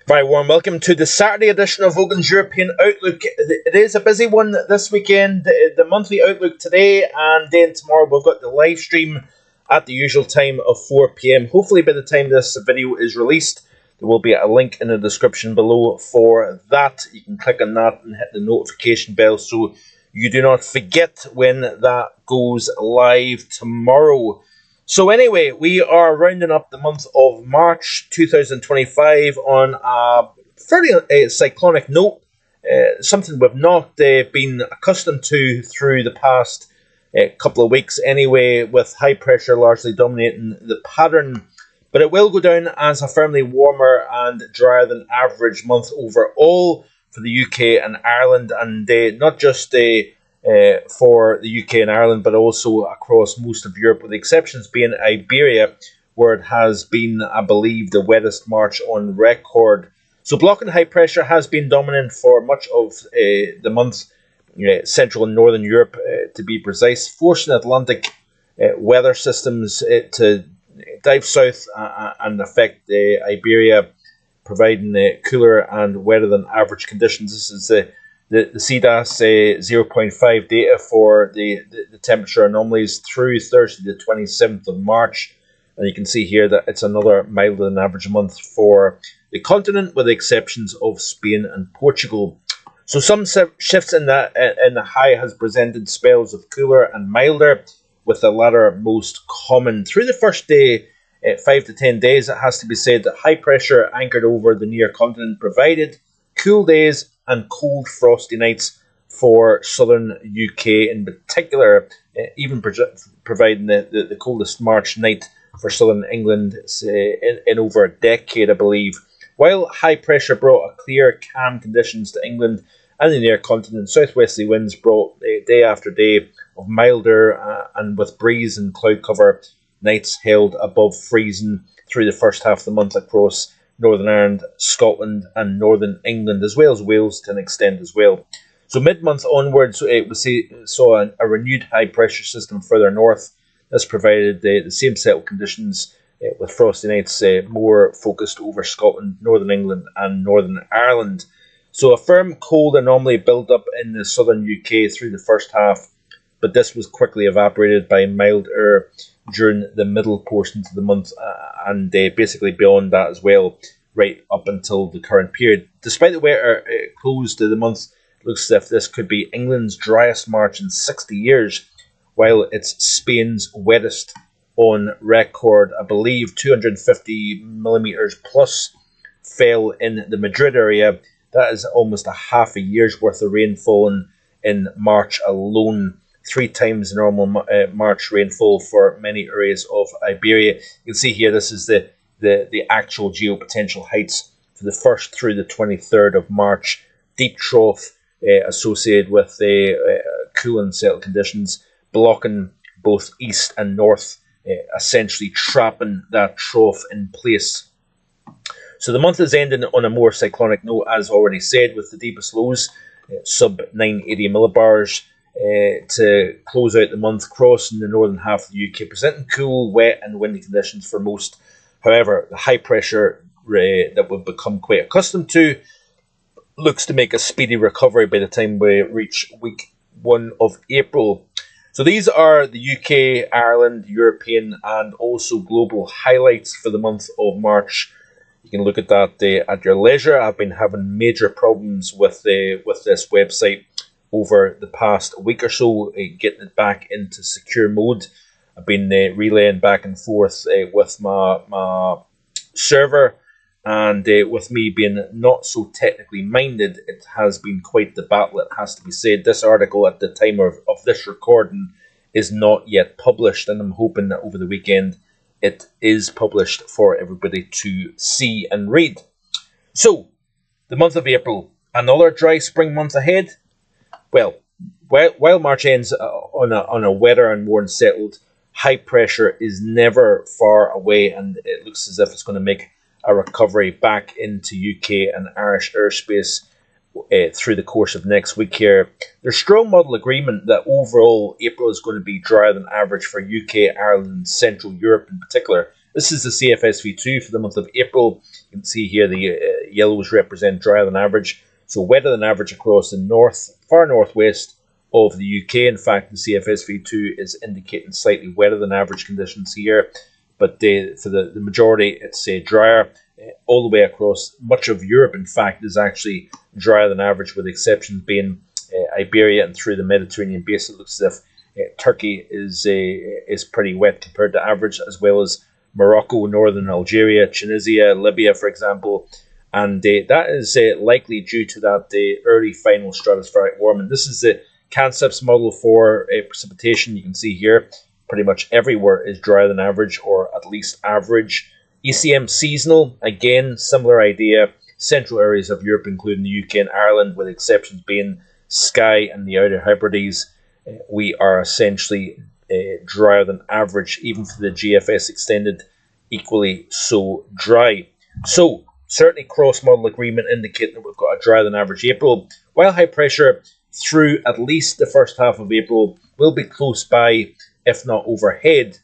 Very warm welcome to the Saturday edition of Vogan's European Outlook. It is a busy one this weekend. The monthly Outlook today, and then tomorrow we've got the live stream at the usual time of 4 p.m. Hopefully by the time this video is released, there will be a link in the description below for that. You can click on that and hit the notification bell so you do not forget when that goes live tomorrow. So anyway, we are rounding up the month of March 2025 on a fairly cyclonic note, something we've not been accustomed to through the past couple of weeks anyway, with high pressure largely dominating the pattern. But it will go down as a firmly warmer and drier than average month overall for the UK and Ireland, and not just for the UK and Ireland, but also across most of Europe, with the exceptions being Iberia, where it has been, I believe, the wettest March on record. So blocking high pressure has been dominant for much of the month, Central and Northern Europe to be precise, forcing Atlantic weather systems to dive south and affect Iberia, providing cooler and wetter than average conditions. This is the CDAS 0.5 data for the temperature anomalies through Thursday the 27th of March. And you can see here that it's another milder than average month for the continent, with the exceptions of Spain and Portugal. So some shifts in the high has presented spells of cooler and milder, with the latter most common. Through the first day, 5 to 10 days, it has to be said that high pressure anchored over the near continent provided cool days and cold frosty nights for southern UK in particular, even providing the coldest March night for southern England in over a decade, I believe. While high pressure brought a clear, calm conditions to England and the near continent, southwesterly winds brought day after day of milder and with breeze and cloud cover nights held above freezing through the first half of the month across Northern Ireland, Scotland and Northern England, as well as Wales to an extent as well. So mid-month onwards, we saw a renewed high-pressure system further north. This provided the same set of conditions with frosty nights more focused over Scotland, Northern England and Northern Ireland. So a firm cold anomaly built up in the southern UK through the first half, but this was quickly evaporated by mild air during the middle portions of the month and basically beyond that as well, right up until the current period. Despite the wetter close to the month, it looks as if this could be England's driest March in 60 years, while it's Spain's wettest on record. I believe 250 millimetres plus fell in the Madrid area. That is almost a half a year's worth of rainfall in March alone. 3 times the normal March rainfall for many areas of Iberia. You can see here this is the actual geopotential heights for the 1st through the 23rd of March. Deep trough associated with cool and settled conditions, blocking both east and north, essentially trapping that trough in place. So the month is ending on a more cyclonic note, as already said, with the deepest lows, sub 980 millibars, to close out the month, crossing the northern half of the UK, presenting cool, wet and windy conditions for most. However, the high pressure that we've become quite accustomed to looks to make a speedy recovery by the time we reach week 1 of April. So these are the UK, Ireland, European and also global highlights for the month of March. You can look at that at your leisure. I've been having major problems with this website over the past week or so, getting it back into secure mode. I've been relaying back and forth with my server, and with me being not so technically minded, it has been quite the battle, it has to be said. This article at the time of this recording is not yet published, and I'm hoping that over the weekend it is published for everybody to see and read. So, the month of April, another dry spring month ahead. Well, while March ends on a wetter and more unsettled, high pressure is never far away, and it looks as if it's going to make a recovery back into UK and Irish airspace through the course of next week here. There's strong model agreement that overall April is going to be drier than average for UK, Ireland and Central Europe in particular. This is the CFSV2 for the month of April. You can see here the yellows represent drier than average. So wetter than average across the far northwest of the UK. In fact, the CFSV2 is indicating slightly wetter than average conditions here. But for the majority, it's drier. All the way across much of Europe, in fact, is actually drier than average, with exceptions being Iberia and through the Mediterranean basin. It looks as if Turkey is pretty wet compared to average, as well as Morocco, northern Algeria, Tunisia, Libya, for example. And that is likely due to that early final stratospheric warming. This is the CANSEPS model for precipitation. You can see here pretty much everywhere is drier than average, or at least average. ECM seasonal, again, similar idea. Central areas of Europe, including the UK and Ireland, with exceptions being Skye and the Outer Hebrides, we are essentially drier than average, even for the GFS extended, equally so dry. So, certainly cross-model agreement indicating that we've got a drier than average April, while high pressure through at least the first half of April will be close by, if not overhead,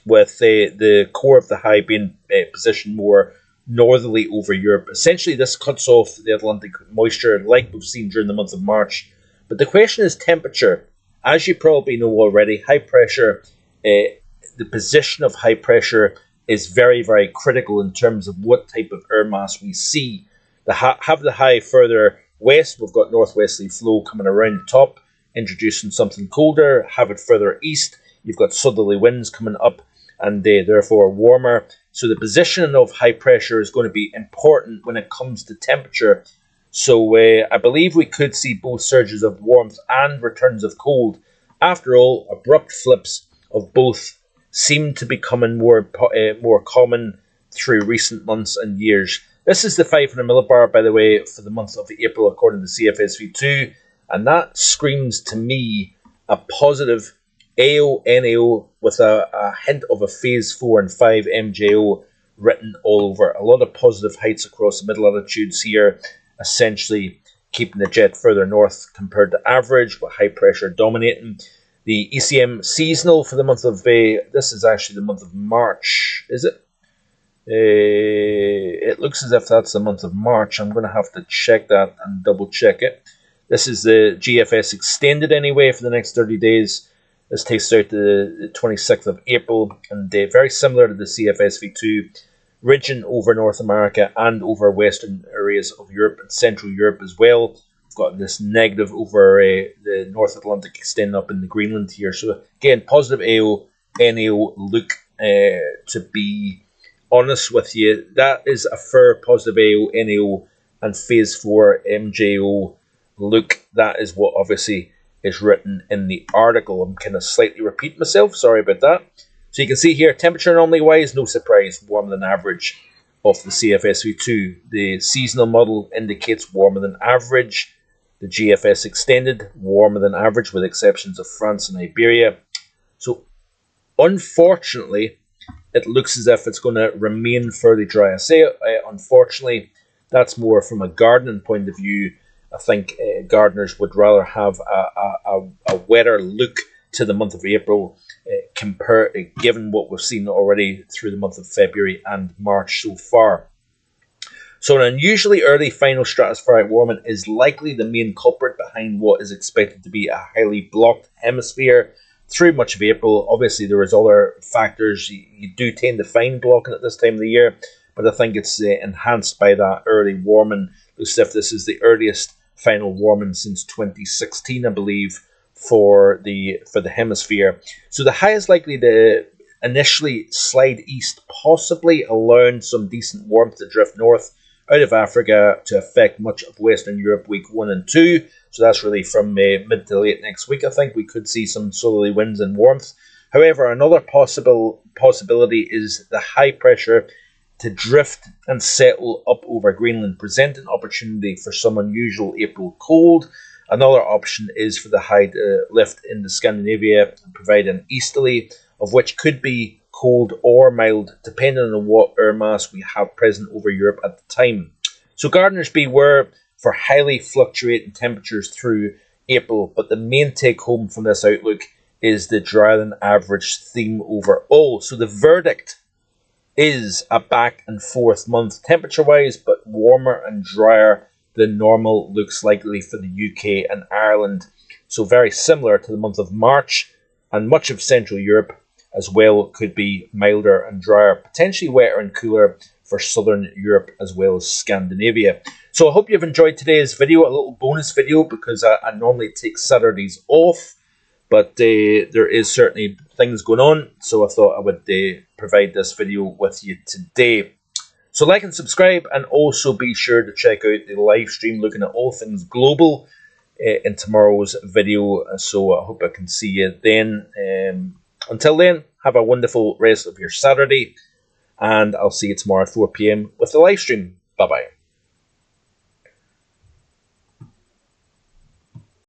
with the core of the high being positioned more northerly over Europe. Essentially, this cuts off the Atlantic moisture like we've seen during the month of March. But the question is temperature. As you probably know already, high pressure, the position of high pressure is very, very critical in terms of what type of air mass we see. Have the high further west, we've got northwesterly flow coming around the top, introducing something colder. Have it further east, you've got southerly winds coming up, and therefore warmer. So the position of high pressure is going to be important when it comes to temperature. So I believe we could see both surges of warmth and returns of cold. After all, abrupt flips of both seem to be becoming more common through recent months and years. This is the 500 millibar, by the way, for the month of April, according to CFSV2, and that screams to me a positive AO, NAO with a hint of a phase 4 and 5 MJO written all over. A lot of positive heights across the middle latitudes here, essentially keeping the jet further north compared to average, with high pressure dominating. The ECM seasonal for the month of, this is actually the month of March, is it? It looks as if that's the month of March. I'm going to have to check that and double check it. This is the GFS extended anyway for the next 30 days. This takes us out to the 26th of April, and very similar to the CFSV2, ridging over North America and over western areas of Europe and Central Europe as well. We've got this negative over the North Atlantic extending up in the Greenland here. So again, positive AO, NAO look. To be honest with you, that is a fair positive AO, NAO and phase 4 MJO look. That is what obviously is written in the article. I'm kind of slightly repeating myself, sorry about that. So you can see here, temperature anomaly wise, no surprise, warmer than average of the CFSV2. The seasonal model indicates warmer than average. The GFS extended, warmer than average, with exceptions of France and Iberia. So unfortunately, it looks as if it's going to remain fairly dry. I say unfortunately, that's more from a gardening point of view. I think gardeners would rather have a wetter look to the month of April, given what we've seen already through the month of February and March so far. So an unusually early final stratospheric warming is likely the main culprit behind what is expected to be a highly blocked hemisphere through much of April. Obviously, there is other factors. You do tend to find blocking at this time of the year, but I think it's enhanced by that early warming. Looks as if this is the earliest final warming since 2016, I believe, for the hemisphere. So the high is likely to initially slide east, possibly allowing some decent warmth to drift north out of Africa to affect much of Western Europe week 1 and 2. So that's really from mid to late next week. I think we could see some southerly winds and warmth. However, another possibility is the high pressure to drift and settle up over Greenland, present an opportunity for some unusual April cold. Another option is for the high to lift into Scandinavia and provide an easterly, of which could be cold or mild, depending on what air mass we have present over Europe at the time. So gardeners beware for highly fluctuating temperatures through April, but the main take home from this outlook is the drier than average theme overall. So the verdict is a back and forth month temperature wise, but warmer and drier than normal looks likely for the UK and Ireland. So very similar to the month of March, and much of Central Europe as well could be milder and drier, potentially wetter and cooler for Southern Europe as well as Scandinavia. So I hope you've enjoyed today's video, a little bonus video, because I normally take Saturdays off, but there is certainly things going on, so I thought I would provide this video with you today. So like and subscribe, and also be sure to check out the live stream looking at all things global in tomorrow's video. So I hope I can see you then. Until then, have a wonderful rest of your Saturday, and I'll see you tomorrow at 4 PM with the live stream. Bye-bye.